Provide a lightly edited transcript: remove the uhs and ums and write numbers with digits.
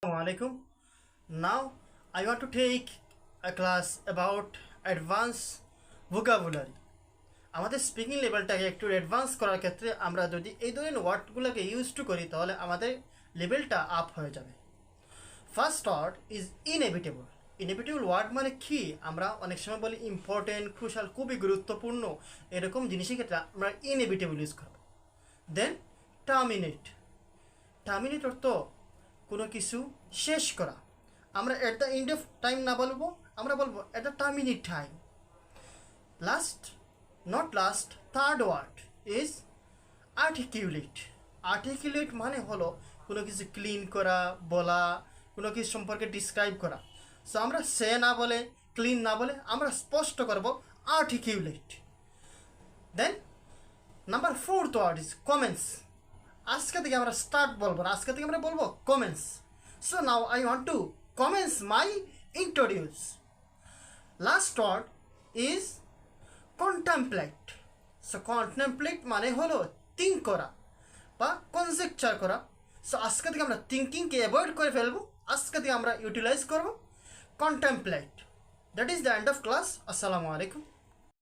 Assalamualaikum. Now I want to take a class about advanced vocabulary. আমাদের speaking লেভেলটাকে একটু advance করার ক্ষেত্রে আমরা যদি এই ধরনের ওয়ার্ডগুলোকে ইউজ টু করি তাহলে আমাদের লেভেলটা আপ হয়ে যাবে। First word is inevitable. Inevitable word মানে কি? আমরা অনেক সময় বলি ইম্পর্টেন্ট, ক্রুশাল, খুবই গুরুত্বপূর্ণ, এরকম জিনিসের ক্ষেত্রে আমরা ইনএভিটেবল ইউজ করব। দেন টার্মিনেট। টার্মিনেট অর্থ কোনো কিছু শেষ করা। আমরা at the end of time না বলবো, আমরা বলবো at the terminate time. Last, not last, third word is articulate. Articulate মানে হলো কোনো কিছু ক্লিন করা, বলা, কোনো কিছু সম্পর্কে ডিসক্রাইব করা। সো আমরা সে না বলে, ক্লিন না বলে আমরা স্পষ্ট করব articulate. Then number fourth word is comments. আজকে থেকে আমরা স্টার্ট বলবো না, আজকে থেকে আমরা বলবো comments. So now I want to comments my introduce. Last word is contemplate. So contemplate মানে হলো থিঙ্ক করা বা কনজেকচার করা। সো আজকে থেকে আমরা থিঙ্কিংকে অ্যাভয়েড করে ফেলবো, আজকে থেকে আমরা ইউটিলাইজ করবো contemplate. That is the end of class. আসসালামু আলাইকুম।